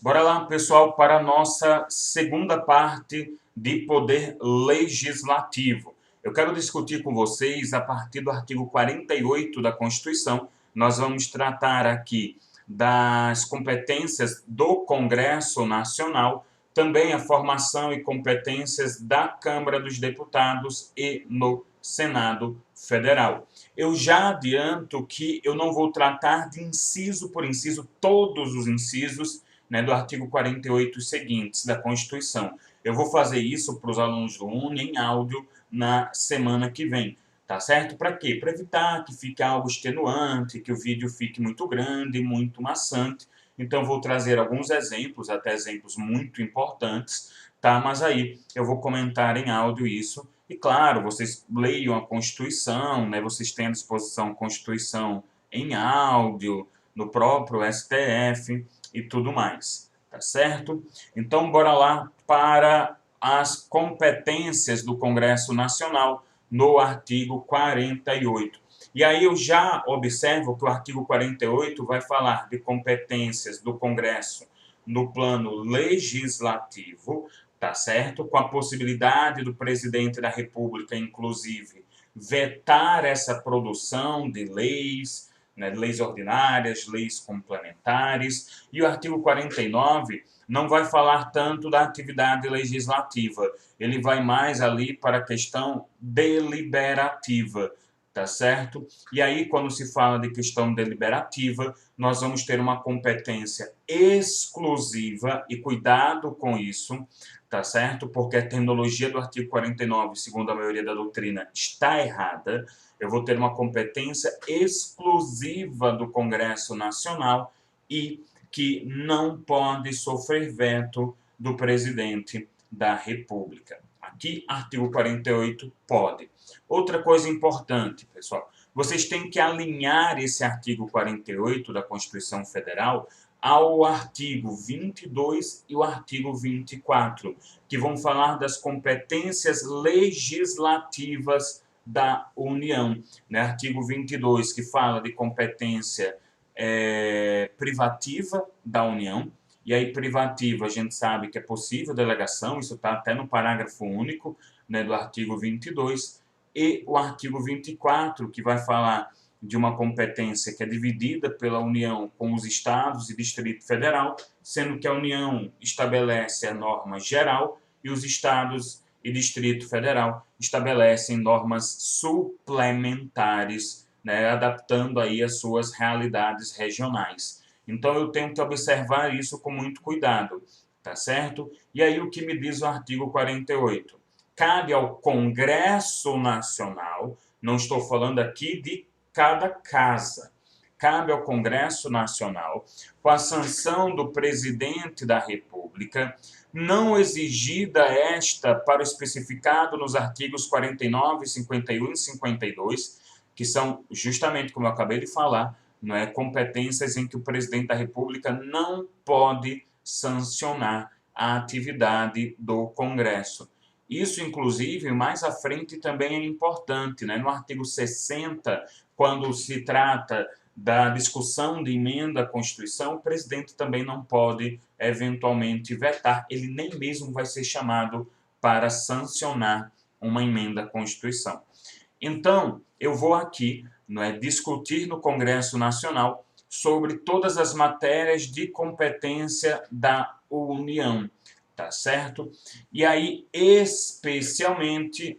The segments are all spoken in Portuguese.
Bora lá, pessoal, para a nossa segunda parte de poder legislativo. Eu quero discutir com vocês a partir do artigo 48 da Constituição. Nós vamos tratar aqui das competências do Congresso Nacional, também a formação e competências da Câmara dos Deputados e no Senado Federal. Eu já adianto que eu não vou tratar de inciso por inciso todos os incisos, né, do artigo 48 e seguintes da Constituição. Eu vou fazer isso para os alunos do UNE em áudio na semana que vem, tá certo? Para quê? Para evitar que fique algo extenuante, que o vídeo fique muito grande, muito maçante. Então, vou trazer alguns exemplos, até exemplos muito importantes, tá? Mas aí eu vou comentar em áudio isso. E, claro, vocês leiam a Constituição, né? Vocês têm à disposição a Constituição em áudio, no próprio STF, e tudo mais, tá certo? Então, bora lá para as competências do Congresso Nacional no artigo 48. E aí eu já observo que o artigo 48 vai falar de competências do Congresso no plano legislativo, tá certo? Com a possibilidade do presidente da República, inclusive, vetar essa produção de leis, né, leis ordinárias, leis complementares, e o artigo 49 não vai falar tanto da atividade legislativa, ele vai mais ali para a questão deliberativa, tá certo? E aí, quando se fala de questão deliberativa, nós vamos ter uma competência exclusiva, e cuidado com isso, tá certo? Porque a terminologia do artigo 49, segundo a maioria da doutrina, está errada. Eu vou ter uma competência exclusiva do Congresso Nacional e que não pode sofrer veto do presidente da República. Aqui, artigo 48, pode. Outra coisa importante, pessoal, vocês têm que alinhar esse artigo 48 da Constituição Federal ao artigo 22 e o artigo 24, que vão falar das competências legislativas da União, né? Artigo 22, que fala de competência privativa da União, e aí privativa a gente sabe que é possível delegação, isso está até no parágrafo único, né, do artigo 22, e o artigo 24, que vai falar de uma competência que é dividida pela União com os Estados e Distrito Federal, sendo que a União estabelece a norma geral e os Estados e Distrito Federal estabelecem normas suplementares, né, adaptando aí as suas realidades regionais. Então, eu tenho que observar isso com muito cuidado, tá certo? E aí, o que me diz o artigo 48? Cabe ao Congresso Nacional, não estou falando aqui de cada casa, cabe ao Congresso Nacional, com a sanção do presidente da República, não exigida esta para o especificado nos artigos 49, 51 e 52, que são justamente, como eu acabei de falar, não é, competências em que o presidente da República não pode sancionar a atividade do Congresso. Isso, inclusive, mais à frente também é importante, né? No artigo 60, quando se trata da discussão de emenda à Constituição, o presidente também não pode, eventualmente, vetar, ele nem mesmo vai ser chamado para sancionar uma emenda à Constituição. Então, eu vou aqui, não é, discutir no Congresso Nacional sobre todas as matérias de competência da União, tá certo? E aí, especialmente,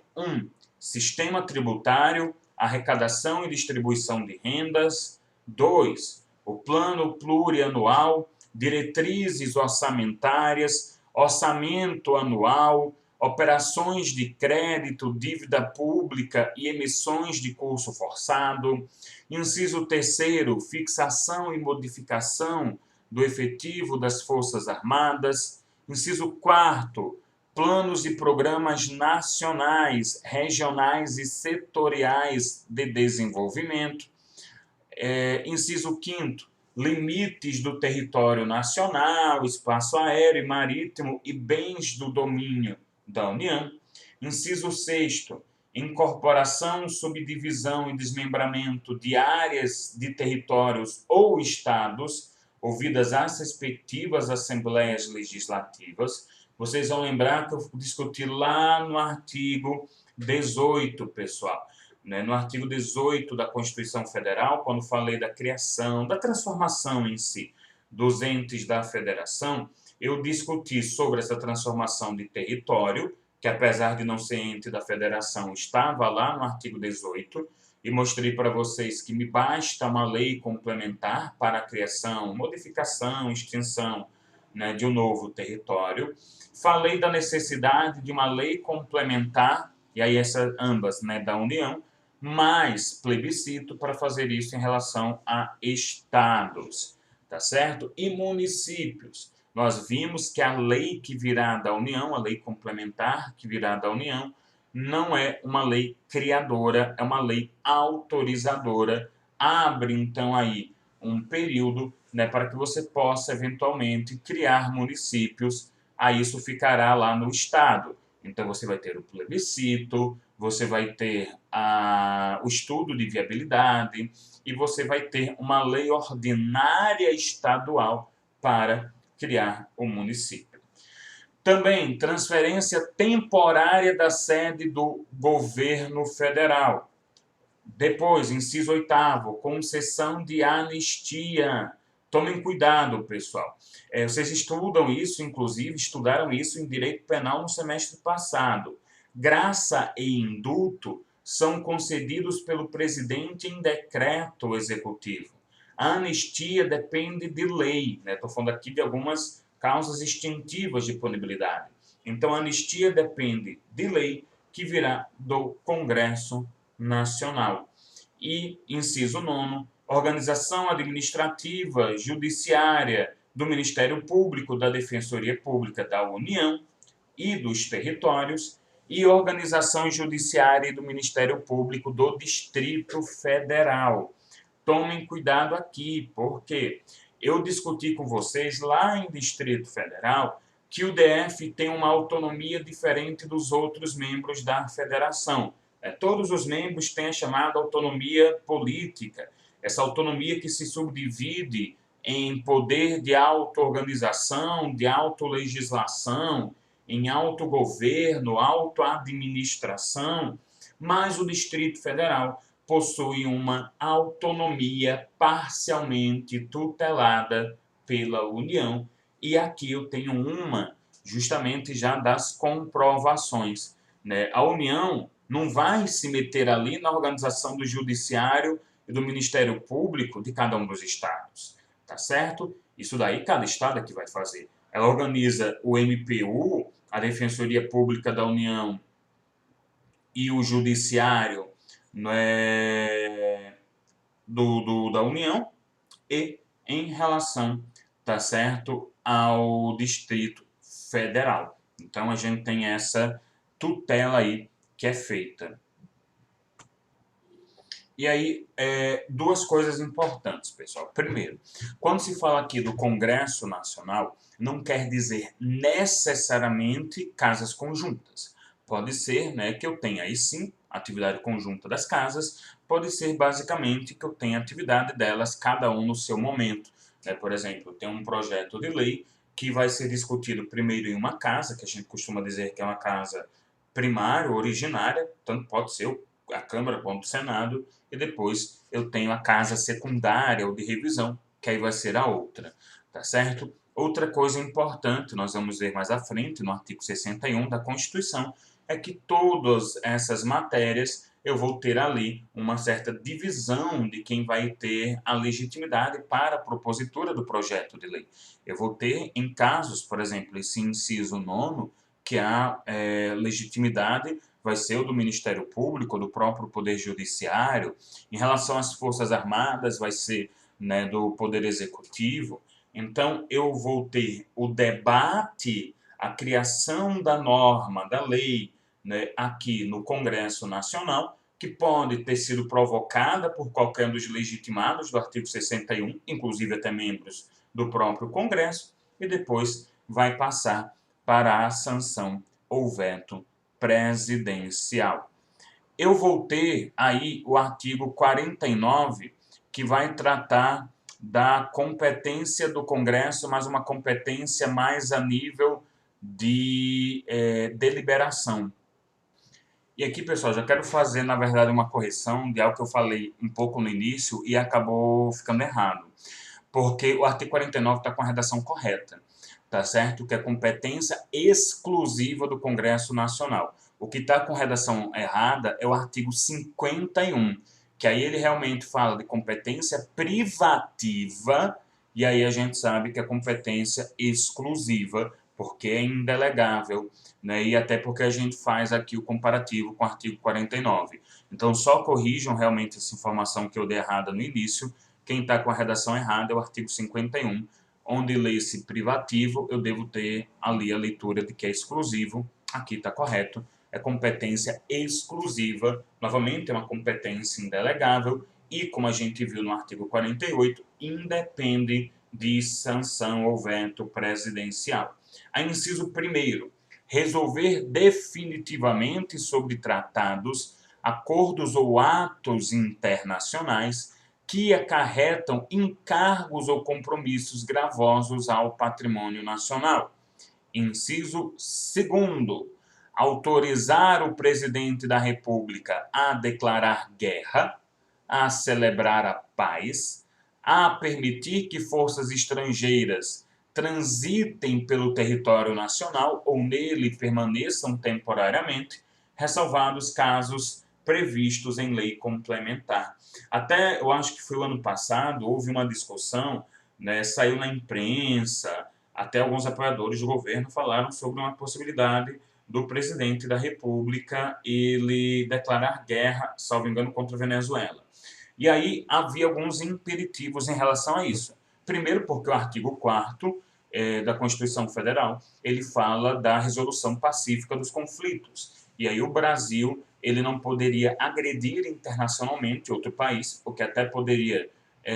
sistema tributário, arrecadação e distribuição de rendas. 2, o plano plurianual, diretrizes orçamentárias, orçamento anual, operações de crédito, dívida pública e emissões de curso forçado. Inciso 3º, fixação e modificação do efetivo das Forças Armadas. Inciso 4º, planos e programas nacionais, regionais e setoriais de desenvolvimento. Inciso 5º, limites do território nacional, espaço aéreo e marítimo e bens do domínio da União. Inciso 6º, incorporação, subdivisão e desmembramento de áreas de territórios ou estados ouvidas as respectivas assembleias legislativas. Vocês vão lembrar que eu discuti lá no artigo 18, pessoal, né? No artigo 18 da Constituição Federal, quando falei da criação, da transformação em si dos entes da federação, eu discuti sobre essa transformação de território, que apesar de não ser ente da federação, estava lá no artigo 18, e mostrei para vocês que me basta uma lei complementar para a criação, modificação, extinção, né, de um novo território. Falei da necessidade de uma lei complementar, e aí ambas, né, da União, mais plebiscito para fazer isso em relação a estados, tá certo? E municípios. Nós vimos que a lei que virá da União, a lei complementar que virá da União, não é uma lei criadora, é uma lei autorizadora. Abre, então, aí um período, né, para que você possa, eventualmente, criar municípios. Aí isso ficará lá no Estado. Então, você vai ter o plebiscito, você vai ter o estudo de viabilidade e você vai ter uma lei ordinária estadual para criar o município. Também, transferência temporária da sede do governo federal. Depois, inciso 8º, concessão de anistia. Tomem cuidado, pessoal. Vocês estudam isso, inclusive, estudaram isso em Direito Penal no semestre passado. Graça e indulto são concedidos pelo presidente em decreto executivo. A anistia depende de lei, né? Estou falando aqui de algumas causas extintivas de punibilidade. Então, a anistia depende de lei que virá do Congresso Nacional. E, inciso 9º, organização administrativa, judiciária do Ministério Público, da Defensoria Pública da União e dos territórios, e organização judiciária do Ministério Público do Distrito Federal. Tomem cuidado aqui, porque eu discuti com vocês lá em Distrito Federal que o DF tem uma autonomia diferente dos outros membros da federação. Todos os membros têm a chamada autonomia política, essa autonomia que se subdivide em poder de auto-organização, de auto-legislação, em autogoverno, auto-administração, mas o Distrito Federal possui uma autonomia parcialmente tutelada pela União, e aqui eu tenho uma justamente já das comprovações, né? A União não vai se meter ali na organização do Judiciário e do Ministério Público de cada um dos estados, tá certo? Isso daí cada estado é que vai fazer. Ela organiza o MPU, a Defensoria Pública da União, e o Judiciário, né, da União, e em relação, tá certo, ao Distrito Federal. Então, a gente tem essa tutela aí que é feita. E aí, duas coisas importantes, pessoal. Primeiro, quando se fala aqui do Congresso Nacional, não quer dizer necessariamente casas conjuntas. Pode ser, né, que eu tenha aí sim atividade conjunta das casas, pode ser basicamente que eu tenha atividade delas, cada um no seu momento. Por exemplo, tem um projeto de lei que vai ser discutido primeiro em uma casa, que a gente costuma dizer que é uma casa primária, originária, tanto pode ser a Câmara quanto o Senado, e depois eu tenho a casa secundária ou de revisão, que aí vai ser a outra, tá certo? Outra coisa importante, nós vamos ver mais à frente, no artigo 61 da Constituição, é que todas essas matérias eu vou ter ali uma certa divisão de quem vai ter a legitimidade para a propositura do projeto de lei. Eu vou ter, em casos, por exemplo, esse inciso 9º, que a legitimidade vai ser o do Ministério Público, do próprio Poder Judiciário. Em relação às Forças Armadas, vai ser, né, do Poder Executivo. Então, eu vou ter o debate, a criação da norma, da lei, né, aqui no Congresso Nacional, que pode ter sido provocada por qualquer um dos legitimados do artigo 61, inclusive até membros do próprio Congresso, e depois vai passar para a sanção ou veto presidencial. Eu vou ter aí o artigo 49, que vai tratar da competência do Congresso, mas uma competência mais a nível de deliberação. E aqui, pessoal, já quero fazer, na verdade, uma correção de algo que eu falei um pouco no início e acabou ficando errado. Porque o artigo 49 está com a redação correta, tá certo? Que é competência exclusiva do Congresso Nacional. O que está com redação errada é o artigo 51, que aí ele realmente fala de competência privativa, e aí a gente sabe que é competência exclusiva, porque é indelegável, né? E até porque a gente faz aqui o comparativo com o artigo 49. Então, só corrijam realmente essa informação que eu dei errada no início. Quem está com a redação errada é o artigo 51, onde lê-se privativo, eu devo ter ali a leitura de que é exclusivo, aqui está correto, é competência exclusiva, novamente é uma competência indelegável, e como a gente viu no artigo 48, independe de sanção ou veto presidencial. A inciso 1º, resolver definitivamente sobre tratados, acordos ou atos internacionais que acarretam encargos ou compromissos gravosos ao patrimônio nacional. Inciso 2º, autorizar o presidente da República a declarar guerra, a celebrar a paz, a permitir que forças estrangeiras transitem pelo território nacional ou nele permaneçam temporariamente, ressalvados casos previstos em lei complementar. Até, eu acho que foi o ano passado, houve uma discussão, né, saiu na imprensa, até alguns apoiadores do governo falaram sobre uma possibilidade do presidente da República ele declarar guerra, salvo engano, contra a Venezuela. E aí havia alguns imperativos em relação a isso. Primeiro, porque o artigo 4º da Constituição Federal, ele fala da resolução pacífica dos conflitos. E aí o Brasil, ele não poderia agredir internacionalmente outro país, porque até poderia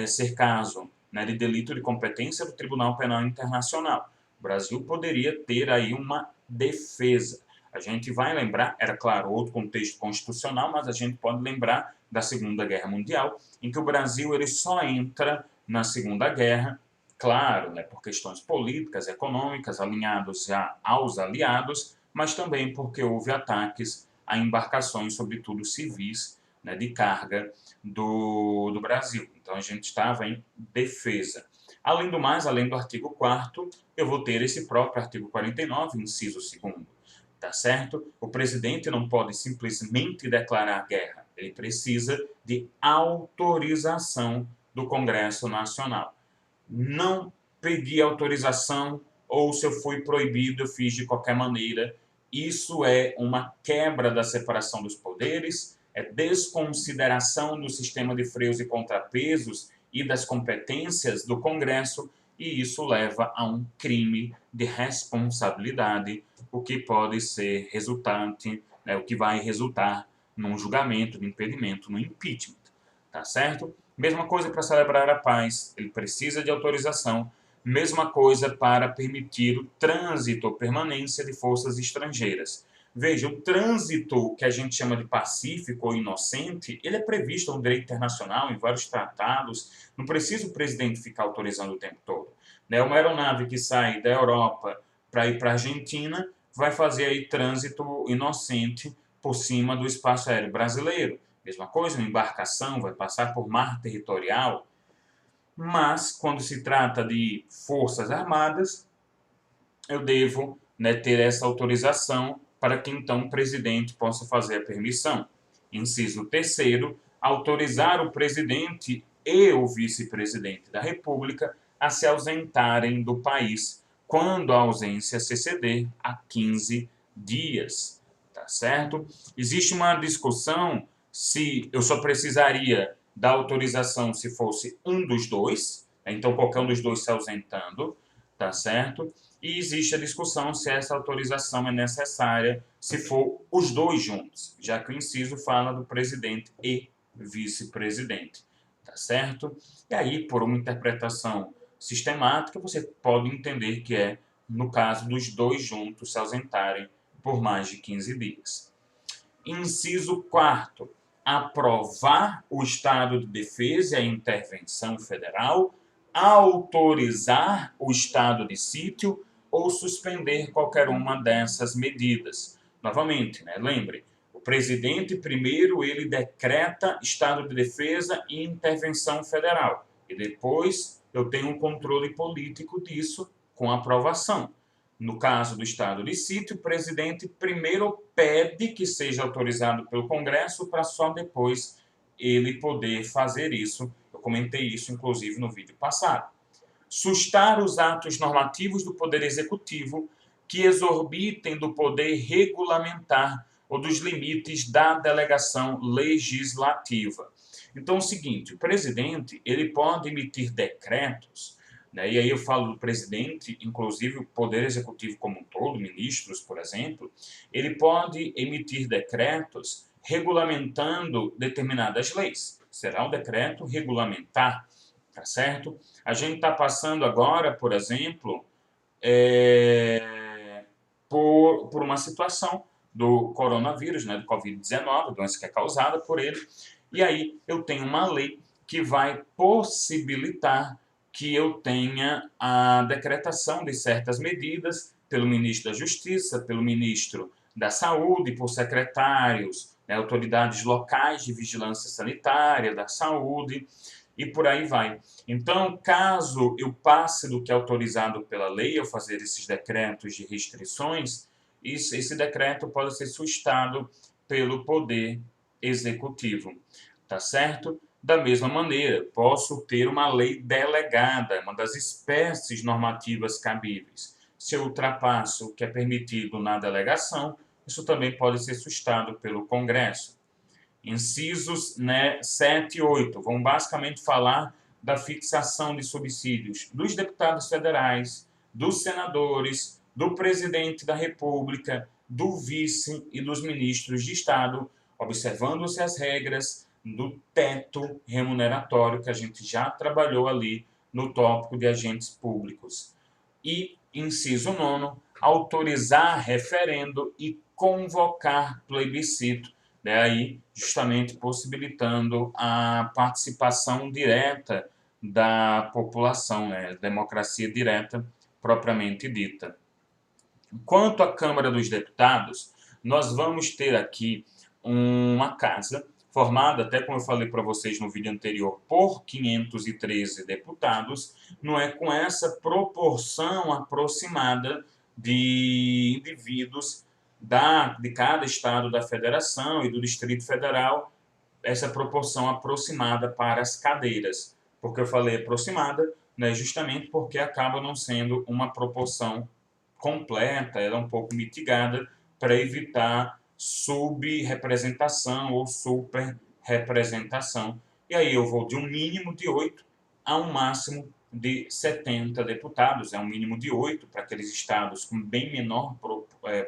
ser caso, né, de delito de competência do Tribunal Penal Internacional. O Brasil poderia ter aí uma defesa. A gente vai lembrar, era claro, outro contexto constitucional, mas a gente pode lembrar da Segunda Guerra Mundial, em que o Brasil ele só entra na Segunda Guerra, claro, né, por questões políticas, econômicas, alinhados já aos aliados, mas também porque houve ataques a embarcações, sobretudo civis, né, de carga do Brasil. Então a gente estava em defesa. Além do mais, além do artigo 4º, eu vou ter esse próprio artigo 49, inciso 2º. Tá certo? O presidente não pode simplesmente declarar guerra. Ele precisa de autorização do Congresso Nacional. Não pedi autorização ou se eu fui proibido, eu fiz de qualquer maneira. Isso é uma quebra da separação dos poderes, é desconsideração do sistema de freios e contrapesos e das competências do Congresso, e isso leva a um crime de responsabilidade, o que pode ser resultante, né, o que vai resultar num julgamento de impedimento, no impeachment, tá certo? Mesma coisa para celebrar a paz, ele precisa de autorização. Mesma coisa para permitir o trânsito ou permanência de forças estrangeiras. Veja, o trânsito que a gente chama de pacífico ou inocente, ele é previsto no direito internacional, em vários tratados. Não precisa o presidente ficar autorizando o tempo todo. Né? Uma aeronave que sai da Europa para ir para a Argentina vai fazer aí trânsito inocente por cima do espaço aéreo brasileiro. Mesma coisa, uma embarcação vai passar por mar territorial, mas quando se trata de forças armadas, eu devo, né, ter essa autorização para que então o presidente possa fazer a permissão. Inciso 3º, autorizar o presidente e o vice-presidente da República a se ausentarem do país quando a ausência se exceder a 15 dias. Tá certo? Existe uma discussão se eu só precisaria da autorização se fosse um dos dois, então qualquer um dos dois se ausentando, tá certo? E existe a discussão se essa autorização é necessária se for os dois juntos, já que o inciso fala do presidente e vice-presidente, tá certo? E aí, por uma interpretação sistemática, você pode entender que é no caso dos dois juntos se ausentarem por mais de 15 dias. Inciso 4º, aprovar o estado de defesa e a intervenção federal autorizar o estado de sítio ou suspender qualquer uma dessas medidas. Novamente, né, lembre, o presidente primeiro ele decreta estado de defesa e intervenção federal, e depois eu tenho um controle político disso com aprovação. No caso do estado de sítio, o presidente primeiro pede que seja autorizado pelo Congresso para só depois ele poder fazer isso. Eu comentei isso, inclusive, no vídeo passado. Sustar os atos normativos do Poder Executivo que exorbitem do poder regulamentar ou dos limites da delegação legislativa. Então, é o seguinte, o presidente ele pode emitir decretos, né, e aí eu falo do presidente, inclusive o Poder Executivo como um todo, ministros, por exemplo, ele pode emitir decretos regulamentando determinadas leis. Será um decreto regulamentar, tá certo? A gente está passando agora, por exemplo, por uma situação do coronavírus, né, do Covid-19, doença que é causada por ele, e aí eu tenho uma lei que vai possibilitar que eu tenha a decretação de certas medidas pelo ministro da Justiça, pelo ministro da Saúde, por secretários, né, autoridades locais de vigilância sanitária, da saúde, e por aí vai. Então, caso eu passe do que é autorizado pela lei, eu fazer esses decretos de restrições, esse decreto pode ser sustado pelo Poder Executivo, tá certo? Da mesma maneira, posso ter uma lei delegada, uma das espécies normativas cabíveis. Se eu ultrapasso o que é permitido na delegação, isso também pode ser sustado pelo Congresso. Incisos, né, 7 e 8 vão basicamente falar da fixação de subsídios dos deputados federais, dos senadores, do presidente da República, do vice e dos ministros de Estado, observando-se as regras do teto remuneratório que a gente já trabalhou ali no tópico de agentes públicos. E, inciso 9, autorizar referendo e convocar plebiscito, daí justamente possibilitando a participação direta da população, né? Democracia direta propriamente dita. Quanto à Câmara dos Deputados, nós vamos ter aqui uma casa formada, até como eu falei para vocês no vídeo anterior, por 513 deputados, não é com essa proporção aproximada de indivíduos de cada estado da federação e do Distrito Federal, essa proporção aproximada para as cadeiras. Porque eu falei aproximada, né, justamente porque acaba não sendo uma proporção completa, ela é um pouco mitigada para evitar subrepresentação ou superrepresentação. E aí eu vou de um mínimo de 8 a um máximo de 70 deputados, é um mínimo de 8 para aqueles estados com bem menor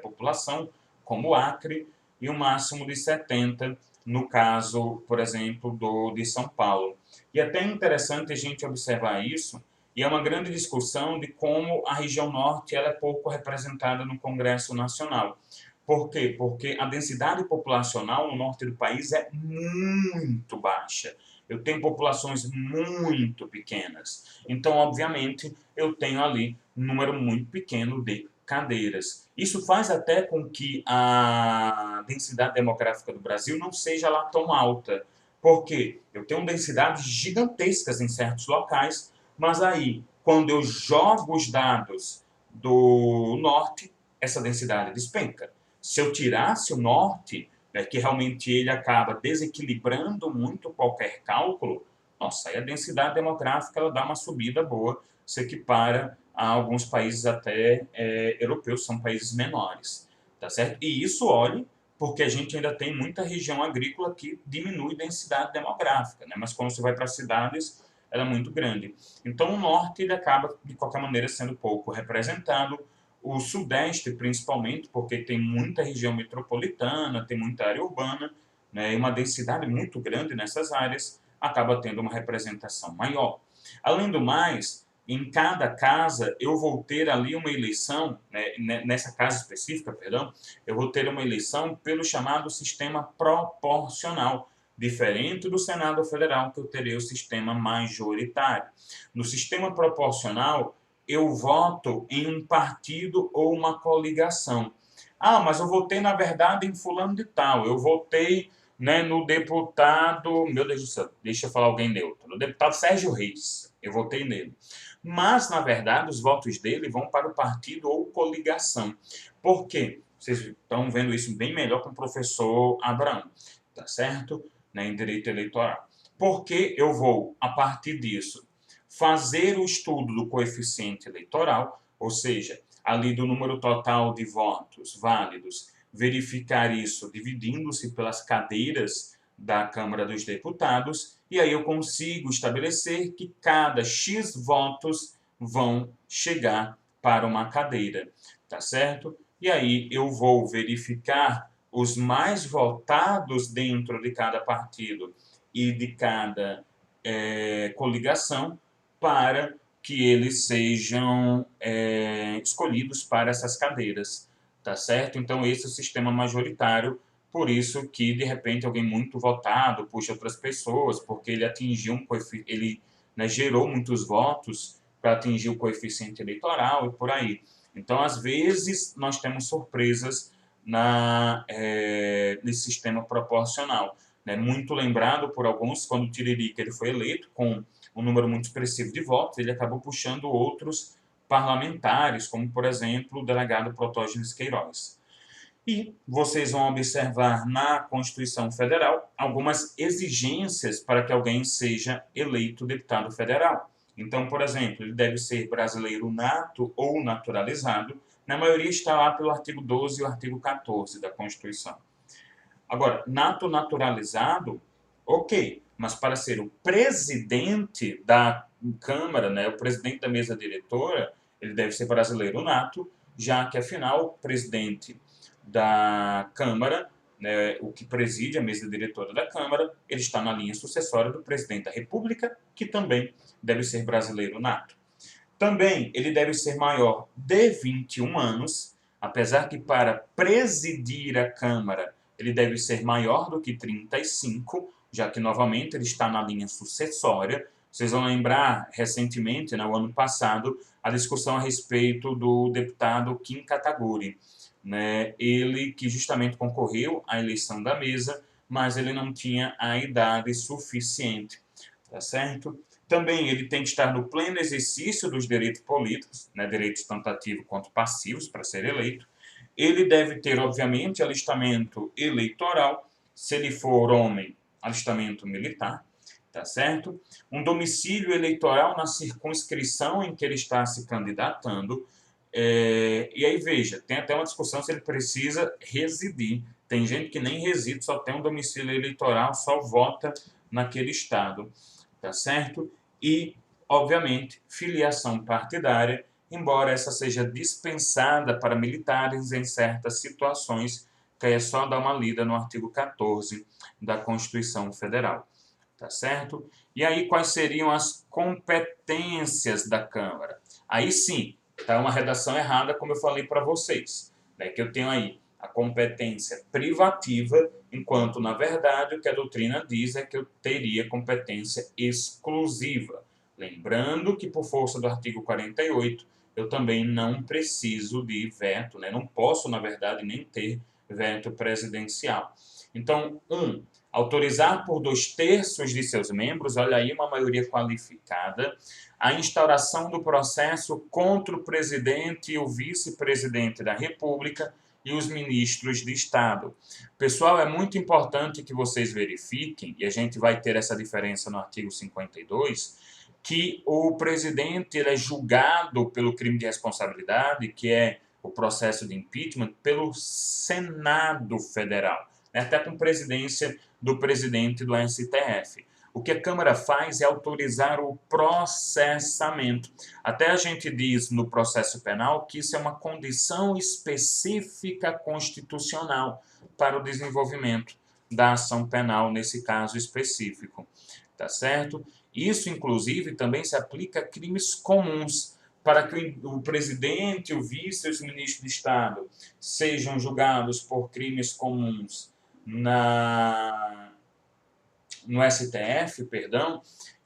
população, como o Acre, e um máximo de 70 no caso, por exemplo, de São Paulo. E até é interessante a gente observar isso, e é uma grande discussão de como a região norte ela é pouco representada no Congresso Nacional. Por quê? Porque a densidade populacional no norte do país é muito baixa. Eu tenho populações muito pequenas. Então, obviamente, eu tenho ali um número muito pequeno de cadeiras. Isso faz até com que a densidade demográfica do Brasil não seja lá tão alta. Por quê? Eu tenho densidades gigantescas em certos locais, mas aí, quando eu jogo os dados do norte, essa densidade despenca. Se eu tirasse o norte, né, que realmente ele acaba desequilibrando muito qualquer cálculo, nossa, aí a densidade demográfica ela dá uma subida boa, se equipara a alguns países até europeus, são países menores, tá certo? E isso, olhe, porque a gente ainda tem muita região agrícola que diminui densidade demográfica, né? Mas quando você vai para cidades, ela é muito grande. Então, o norte ele acaba, de qualquer maneira, sendo pouco representado, o sudeste, principalmente, porque tem muita região metropolitana, tem muita área urbana, né, e uma densidade muito grande nessas áreas, acaba tendo uma representação maior. Além do mais, em cada casa, eu vou ter ali uma eleição, né, nessa casa específica, perdão, eu vou ter uma eleição pelo chamado sistema proporcional. Diferente do Senado Federal, que eu terei o sistema majoritário. No sistema proporcional, eu voto em um partido ou uma coligação. Ah, mas eu votei, na verdade, em fulano de tal. Eu votei, né, no deputado... Meu Deus do céu, deixa eu falar alguém neutro. No deputado Sérgio Reis. Eu votei nele. Mas, na verdade, os votos dele vão para o partido ou coligação. Por quê? Vocês estão vendo isso bem melhor com o professor Abraão, tá certo? Né, em direito eleitoral. Porque eu vou, a partir disso, fazer o estudo do coeficiente eleitoral, ou seja, ali do número total de votos válidos, verificar isso dividindo-se pelas cadeiras da Câmara dos Deputados, e aí eu consigo estabelecer que cada X votos vão chegar para uma cadeira, tá certo? E aí eu vou verificar os mais votados dentro de cada partido e de cada coligação para que eles sejam escolhidos para essas cadeiras, tá certo? Então esse é o sistema majoritário, por isso que de repente alguém muito votado puxa outras pessoas, porque ele atingiu ele, né, gerou muitos votos para atingir o coeficiente eleitoral e por aí. Então às vezes nós temos surpresas nesse sistema proporcional, né? Muito lembrado por alguns quando o Tiririca ele foi eleito com um número muito expressivo de votos, ele acabou puxando outros parlamentares, como, por exemplo, o delegado Protógenes Queiroz. E vocês vão observar na Constituição Federal algumas exigências para que alguém seja eleito deputado federal. Então, por exemplo, ele deve ser brasileiro nato ou naturalizado. Na maioria está lá pelo artigo 12 e o artigo 14 da Constituição. Agora, nato naturalizado, ok, mas para ser o presidente da Câmara, né, o presidente da mesa diretora, ele deve ser brasileiro nato, já que, afinal, o presidente da Câmara, né, o que preside a mesa diretora da Câmara, ele está na linha sucessória do presidente da República, que também deve ser brasileiro nato. Também ele deve ser maior de 21 anos, apesar que para presidir a Câmara ele deve ser maior do que 35, já que novamente ele está na linha sucessória. Vocês vão lembrar recentemente, no ano passado, a discussão a respeito do deputado Kim Kataguiri, né? Ele que justamente concorreu à eleição da mesa, mas ele não tinha a idade suficiente, tá certo? Também ele tem que estar no pleno exercício dos direitos políticos, né, direitos tanto ativos quanto passivos, para ser eleito. Ele deve ter, obviamente, alistamento eleitoral, se ele for homem, alistamento militar, tá certo? Um domicílio eleitoral na circunscrição em que ele está se candidatando. E aí, veja, tem até uma discussão se ele precisa residir. Tem gente que nem reside, só tem um domicílio eleitoral, só vota naquele estado, tá certo? E, obviamente, filiação partidária, embora essa seja dispensada para militares em certas situações, que é só dar uma lida no artigo 14 da Constituição Federal, tá certo? E aí, quais seriam as competências da Câmara? Aí sim, tá uma redação errada, como eu falei para vocês, né, que eu tenho aí a competência privativa, enquanto, na verdade, o que a doutrina diz é que eu teria competência exclusiva. Lembrando que, por força do artigo 48, eu também não preciso de veto, né? Não posso, na verdade, nem ter veto presidencial. Então, autorizar por 2/3 de seus membros, olha aí, uma maioria qualificada, a instauração do processo contra o presidente e o vice-presidente da República e os ministros de Estado. Pessoal, é muito importante que vocês verifiquem, e a gente vai ter essa diferença no artigo 52, que o presidente ele é julgado pelo crime de responsabilidade, que é o processo de impeachment, pelo Senado Federal, né, até com presidência do presidente do STF. O que a Câmara faz é autorizar o processamento. Até a gente diz no processo penal que isso é uma condição específica constitucional para o desenvolvimento da ação penal nesse caso específico, tá certo? Isso, inclusive, também se aplica a crimes comuns, para que o presidente, o vice e os ministros de Estado sejam julgados por crimes comuns no STF, perdão,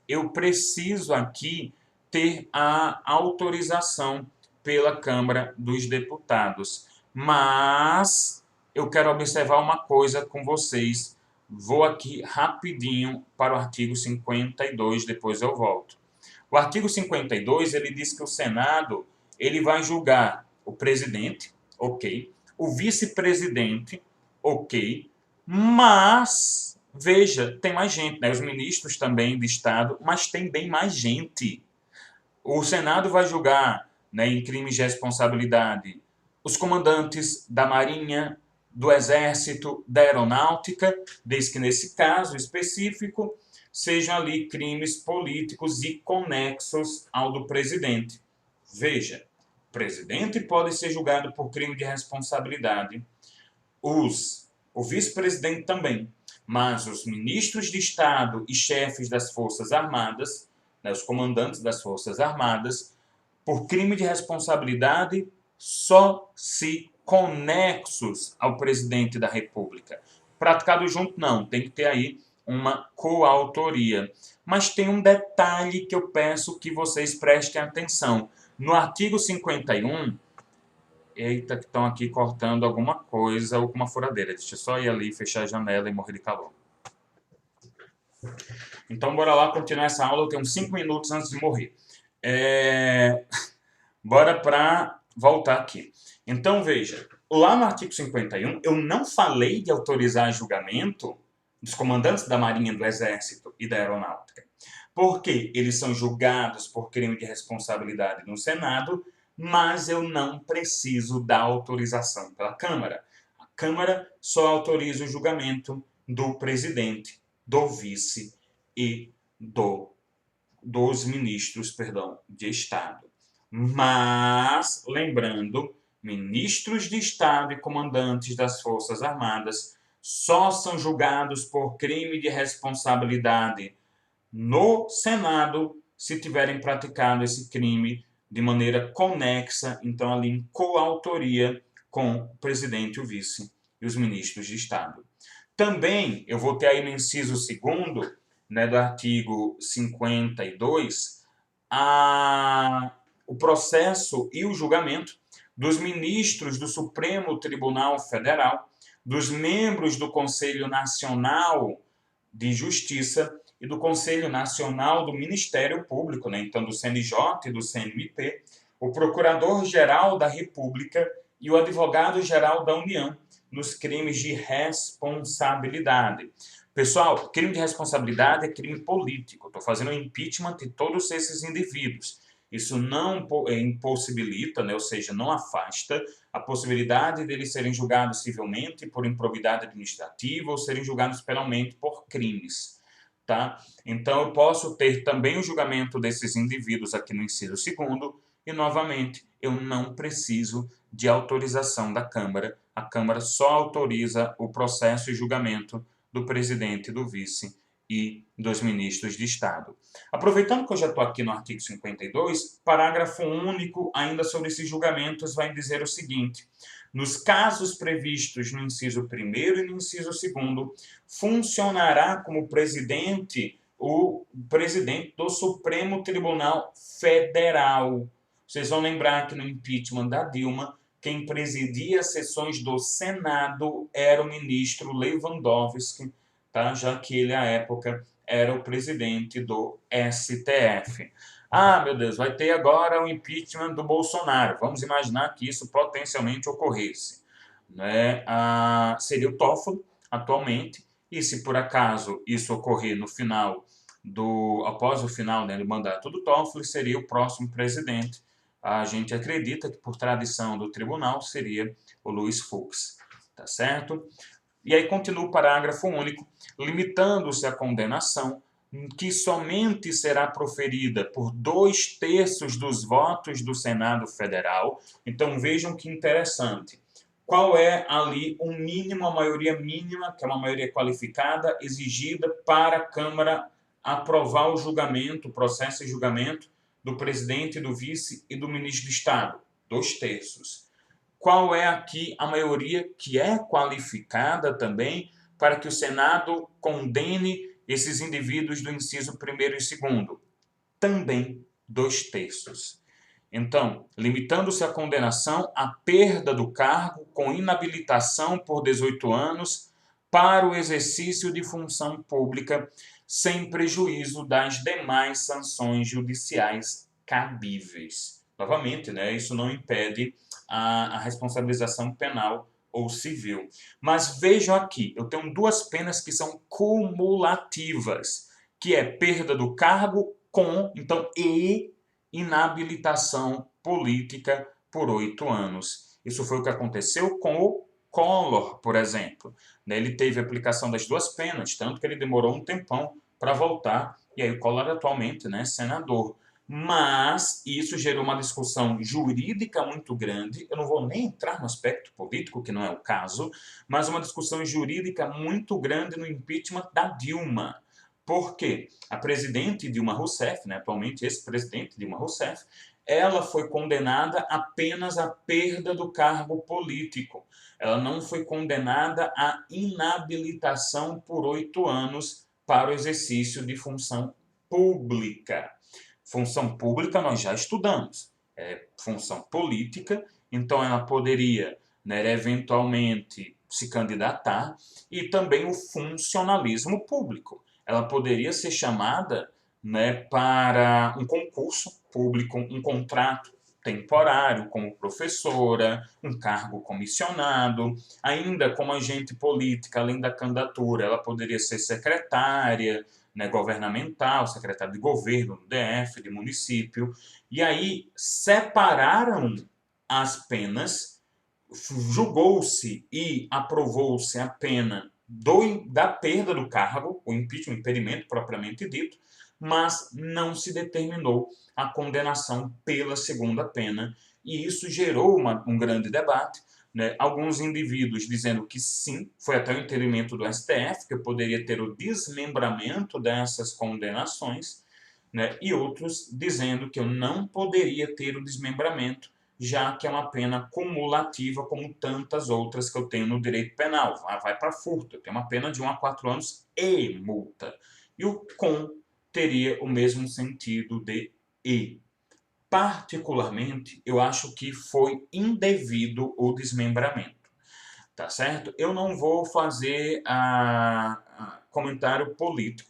eu preciso aqui ter a autorização pela Câmara dos Deputados. Mas eu quero observar uma coisa com vocês. Vou aqui rapidinho para o artigo 52, depois eu volto. O artigo 52, ele diz que o Senado ele vai julgar o presidente, ok, o vice-presidente, ok, mas, veja, tem mais gente, né? Os ministros também de Estado, mas tem bem mais gente. O Senado vai julgar, né, em crimes de responsabilidade os comandantes da Marinha, do Exército, da Aeronáutica, desde que nesse caso específico sejam ali crimes políticos e conexos ao do presidente. Veja, o presidente pode ser julgado por crime de responsabilidade, o vice-presidente também, mas os ministros de Estado e chefes das Forças Armadas, né, os comandantes das Forças Armadas, por crime de responsabilidade, só se conexos ao presidente da República. Praticado junto, não, tem que ter aí uma coautoria. Mas tem um detalhe que eu peço que vocês prestem atenção. No artigo 51, eita, que estão aqui cortando alguma coisa ou com uma furadeira. Deixa eu só ir ali, fechar a janela e morrer de calor. Então, bora lá continuar essa aula. Eu tenho 5 minutos antes de morrer. Bora para voltar aqui. Então, veja, lá no artigo 51, eu não falei de autorizar julgamento dos comandantes da Marinha, do Exército e da Aeronáutica, porque eles são julgados por crime de responsabilidade no Senado, mas eu não preciso da autorização pela Câmara. A Câmara só autoriza o julgamento do presidente, do vice e dos ministros, de Estado. Mas, lembrando, ministros de Estado e comandantes das Forças Armadas só são julgados por crime de responsabilidade no Senado se tiverem praticado esse crime de maneira conexa, então ali em coautoria com o presidente, o vice e os ministros de Estado. Também, eu vou ter aí no inciso 2º, né, do artigo 52, o processo e o julgamento dos ministros do Supremo Tribunal Federal, dos membros do Conselho Nacional de Justiça e do Conselho Nacional do Ministério Público, né? Então do CNJ e do CNMP, o Procurador-Geral da República e o Advogado-Geral da União nos crimes de responsabilidade. Pessoal, crime de responsabilidade é crime político. Estou fazendo o impeachment de todos esses indivíduos. Isso não impossibilita, né, ou seja, não afasta a possibilidade deles serem julgados civilmente por improbidade administrativa ou serem julgados penalmente por crimes. Tá? Então, eu posso ter também o julgamento desses indivíduos aqui no inciso 2º e, novamente, eu não preciso de autorização da Câmara. A Câmara só autoriza o processo e julgamento do presidente, do vice e dos ministros de Estado. Aproveitando que eu já estou aqui no artigo 52, parágrafo único ainda sobre esses julgamentos vai dizer o seguinte: nos casos previstos no inciso 1º e no inciso 2º, funcionará como presidente o presidente do Supremo Tribunal Federal. Vocês vão lembrar que no impeachment da Dilma, quem presidia as sessões do Senado era o ministro Lewandowski, tá? Já que ele, à época, era o presidente do STF. Ah, meu Deus, vai ter agora o impeachment do Bolsonaro. Vamos imaginar que isso potencialmente ocorresse. Né? Seria o Toffoli, atualmente, e se por acaso isso ocorrer no final após o final, né, do mandato do Toffoli, seria o próximo presidente. A gente acredita que, por tradição do tribunal, seria o Luiz Fux, tá certo? E aí continua o parágrafo único, limitando-se a condenação, que somente será proferida por 2/3 dos votos do Senado Federal. Então vejam que interessante. Qual é ali o mínimo, a maioria mínima, que é uma maioria qualificada, exigida para a Câmara aprovar o julgamento, o processo de julgamento do presidente, do vice e do ministro de Estado? 2/3. Qual é aqui a maioria que é qualificada também para que o Senado condene esses indivíduos do inciso 1º e 2º? Também 2/3. Então, limitando-se a condenação à perda do cargo com inabilitação por 18 anos para o exercício de função pública, sem prejuízo das demais sanções judiciais cabíveis. Novamente, né, isso não impede a responsabilização penal ou civil. Mas vejam aqui, eu tenho duas penas que são cumulativas, que é perda do cargo com, então, e inabilitação política por 8 anos. Isso foi o que aconteceu com o Collor, por exemplo. Ele teve a aplicação das duas penas, tanto que ele demorou um tempão para voltar, e aí o Collor atualmente, né, senador. Mas isso gerou uma discussão jurídica muito grande, eu não vou nem entrar no aspecto político, que não é o caso, mas uma discussão jurídica muito grande no impeachment da Dilma. Por quê? A presidente Dilma Rousseff, né, atualmente ex-presidente Dilma Rousseff, ela foi condenada apenas à perda do cargo político. Ela não foi condenada à inabilitação por 8 anos para o exercício de função pública. Função pública nós já estudamos. Função política, então ela poderia, né, eventualmente se candidatar, e também o funcionalismo público. Ela poderia ser chamada, né, para um concurso público, um contrato temporário como professora, um cargo comissionado, ainda como agente política, além da candidatura, ela poderia ser secretária, né, governamental, secretário de governo do DF, de município, e aí separaram as penas, julgou-se e aprovou-se a pena da perda do cargo, o impeachment, o impedimento propriamente dito, mas não se determinou a condenação pela segunda pena, e isso gerou um grande debate, né? Alguns indivíduos dizendo que sim, foi até o entendimento do STF, que poderia ter o desmembramento dessas condenações, né? E outros dizendo que eu não poderia ter o desmembramento, já que é uma pena cumulativa, como tantas outras que eu tenho no direito penal. Vai para furto, eu tenho uma pena de 1 a 4 anos e multa. E o com teria o mesmo sentido de e. Particularmente, eu acho que foi indevido o desmembramento, tá certo? Eu não vou fazer comentário político,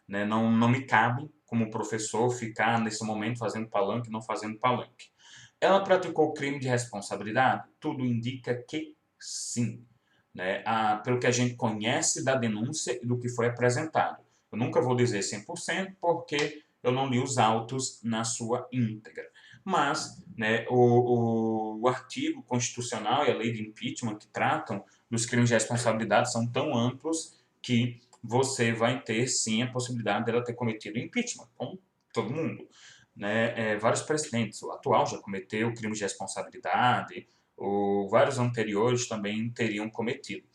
né? Não me cabe, como professor, ficar nesse momento fazendo palanque, não fazendo palanque. Ela praticou crime de responsabilidade? Tudo indica que sim, né? Pelo que a gente conhece da denúncia e do que foi apresentado. Eu nunca vou dizer 100% porque eu não li os autos na sua íntegra. Mas, né, o artigo constitucional e a lei de impeachment que tratam dos crimes de responsabilidade são tão amplos que você vai ter, sim, a possibilidade dela ter cometido impeachment, com todo mundo. Né? Vários presidentes, o atual já cometeu crimes de responsabilidade, vários anteriores também teriam cometido,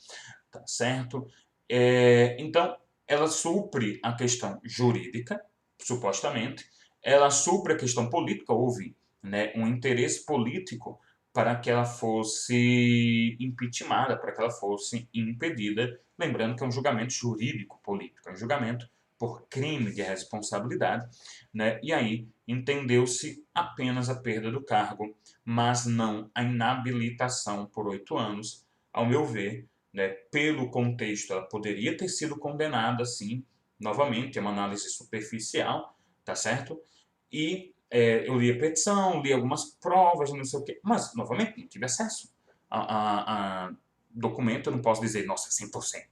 tá certo? Então, ela supre a questão jurídica, supostamente, ela supre a questão política, houve, né, um interesse político para que ela fosse impeachmentada, para que ela fosse impedida, lembrando que é um julgamento jurídico político, é um julgamento por crime de responsabilidade, né? E aí entendeu-se apenas a perda do cargo, mas não a inabilitação por 8 anos, ao meu ver, né? Pelo contexto, ela poderia ter sido condenada, sim, novamente, é uma análise superficial, tá certo? E eu li a petição, li algumas provas, não sei o quê, mas, novamente, não tive acesso a documento, eu não posso dizer, nossa, 100%.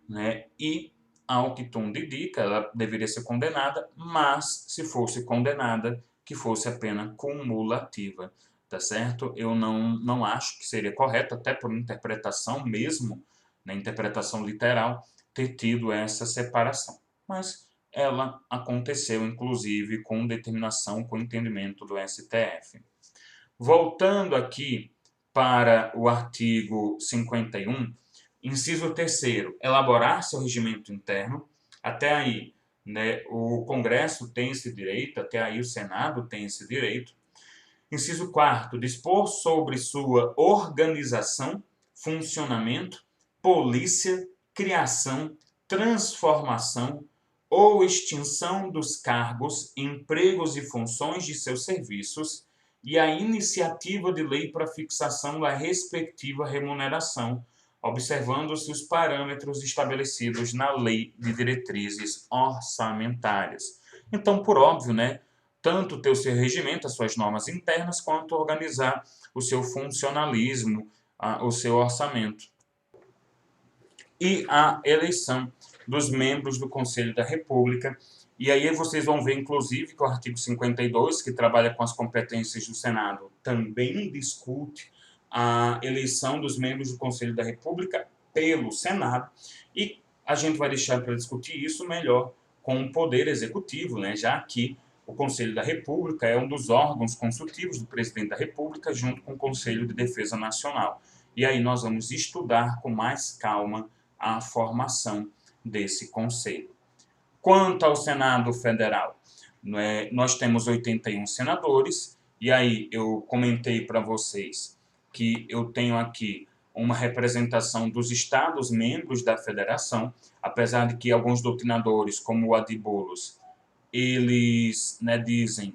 Né? E, ao que tudo indica, ela deveria ser condenada, mas, se fosse condenada, que fosse a pena cumulativa, tá certo? Eu não acho que seria correto, até por interpretação mesmo, na interpretação literal, ter tido essa separação. Mas ela aconteceu, inclusive, com determinação, com entendimento do STF. Voltando aqui para o artigo 51, inciso 3º, elaborar seu regimento interno. Até aí, né, o Congresso tem esse direito, até aí o Senado tem esse direito. Inciso 4º, dispor sobre sua organização, funcionamento, polícia, criação, transformação ou extinção dos cargos, empregos e funções de seus serviços e a iniciativa de lei para fixação da respectiva remuneração, observando-se os parâmetros estabelecidos na Lei de Diretrizes Orçamentárias. Então, por óbvio, né, tanto ter o seu regimento, as suas normas internas, quanto organizar o seu funcionalismo, o seu orçamento. E a eleição dos membros do Conselho da República. E aí vocês vão ver, inclusive, que o artigo 52, que trabalha com as competências do Senado, também discute a eleição dos membros do Conselho da República pelo Senado. E a gente vai deixar para discutir isso melhor com o Poder Executivo, né? Já que o Conselho da República é um dos órgãos consultivos do Presidente da República, junto com o Conselho de Defesa Nacional. E aí nós vamos estudar com mais calma a formação desse conselho. Quanto ao Senado Federal, nós temos 81 senadores, e aí eu comentei para vocês que eu tenho aqui uma representação dos estados membros da federação, apesar de que alguns doutrinadores, como o Adi Boulos, eles, né, dizem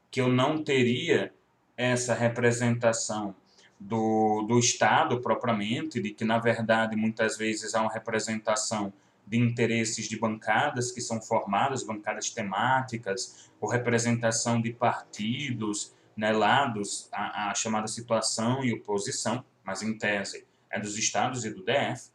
que eu não teria essa representação do Estado propriamente, de que, na verdade, muitas vezes há uma representação de interesses de bancadas que são formadas, bancadas temáticas, ou representação de partidos, né, lados, a chamada situação e oposição, mas em tese é dos estados e do DF.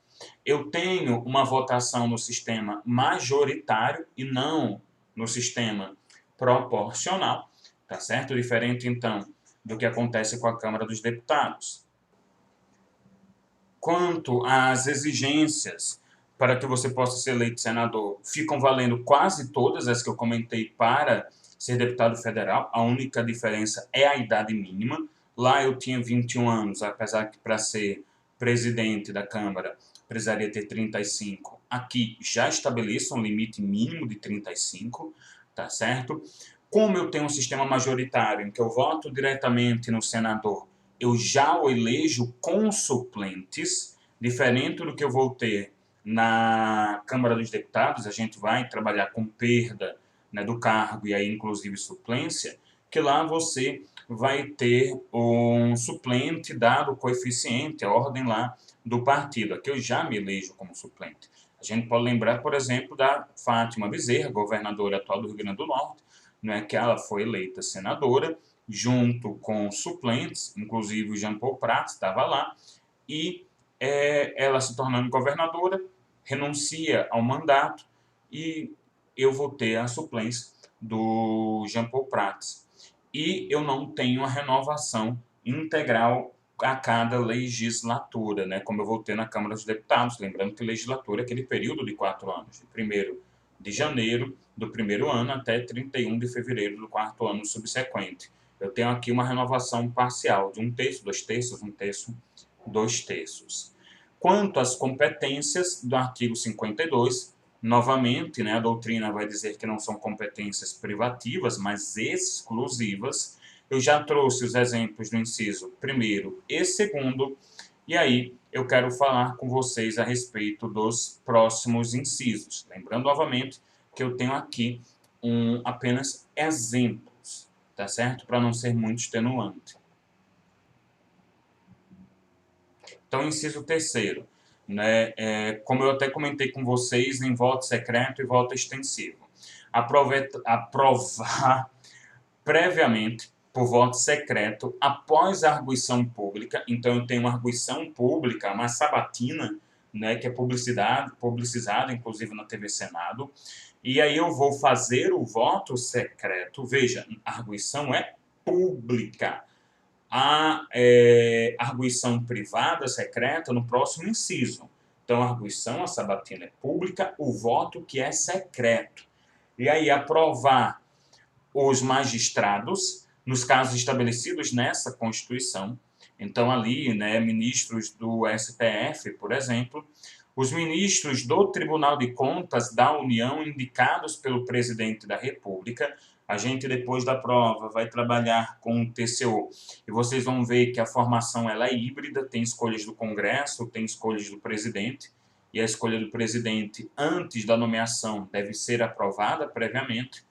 Eu tenho uma votação no sistema majoritário e não no sistema proporcional, tá certo? Diferente, então, do que acontece com a Câmara dos Deputados. Quanto às exigências para que você possa ser eleito senador, ficam valendo quase todas as que eu comentei para ser deputado federal. A única diferença é a idade mínima. Lá eu tinha 21 anos, apesar que para ser presidente da Câmara precisaria ter 35. Aqui já estabeleço um limite mínimo de 35, tá certo? Como eu tenho um sistema majoritário em que eu voto diretamente no senador, eu já o elejo com suplentes, diferente do que eu vou ter na Câmara dos Deputados. A gente vai trabalhar com perda, né, do cargo e aí inclusive suplência, que lá você vai ter um suplente dado o coeficiente, a ordem lá do partido. Aqui eu já me elejo como suplente. A gente pode lembrar, por exemplo, da Fátima Bezerra, governadora atual do Rio Grande do Norte, né, que ela foi eleita senadora, junto com suplentes, inclusive o Jean Paul Prats estava lá, e ela se tornando governadora, renuncia ao mandato e eu vou ter a suplência do Jean Paul Prats. E eu não tenho a renovação integral a cada legislatura, né, como eu vou ter na Câmara dos Deputados. Lembrando que legislatura é aquele período de 4 anos, de 1º de janeiro do primeiro ano até 31 de fevereiro do 4º ano subsequente. Eu tenho aqui uma renovação parcial de 1/3, 2/3, 1/3, 2/3. Quanto às competências do artigo 52, novamente, né, a doutrina vai dizer que não são competências privativas, mas exclusivas. Eu já trouxe os exemplos do inciso 1º e 2º, e aí eu quero falar com vocês a respeito dos próximos incisos. Lembrando novamente que eu tenho aqui apenas exemplos, tá certo? Para não ser muito extenuante. Então, inciso 3º, né, como eu até comentei com vocês, em voto secreto e voto extensivo. Aprovar previamente por voto secreto após a arguição pública. Então, eu tenho uma arguição pública, uma sabatina, né, que é publicizada, inclusive na TV Senado, e aí eu vou fazer o voto secreto. Veja, a arguição é pública. A arguição privada, secreta, no próximo inciso. Então, a arguição, a sabatina é pública, o voto que é secreto. E aí, aprovar os magistrados, nos casos estabelecidos nessa Constituição. Então, ali, né, ministros do STF, por exemplo, os ministros do Tribunal de Contas da União, indicados pelo presidente da República. A gente, depois da prova, vai trabalhar com o TCU. E vocês vão ver que a formação ela é híbrida, tem escolhas do Congresso, tem escolhas do presidente. e a escolha do presidente antes da nomeação deve ser aprovada previamente.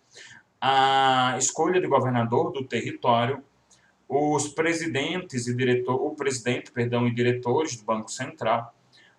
A escolha de governador do território, os presidentes e e diretores do Banco Central,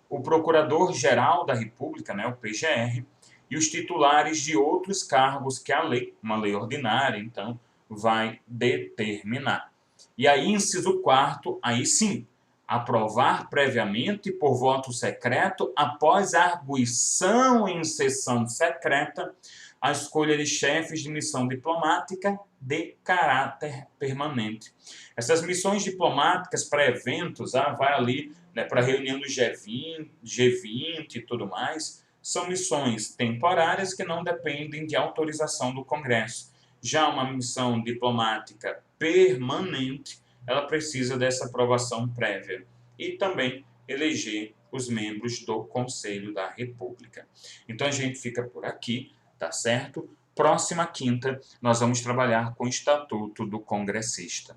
o Procurador-Geral da República, né, o PGR, e os titulares de outros cargos que a lei, uma lei ordinária, então, vai determinar. E aí, inciso 4º, aí sim, aprovar previamente por voto secreto, após arguição em sessão secreta, a escolha de chefes de missão diplomática de caráter permanente. Essas missões diplomáticas para eventos, vai ali, né, para a reunião do G20 e tudo mais, são missões temporárias que não dependem de autorização do Congresso. Já uma missão diplomática permanente, ela precisa dessa aprovação prévia e também eleger os membros do Conselho da República. Então a gente fica por aqui, tá certo? Próxima quinta, nós vamos trabalhar com o Estatuto do Congressista.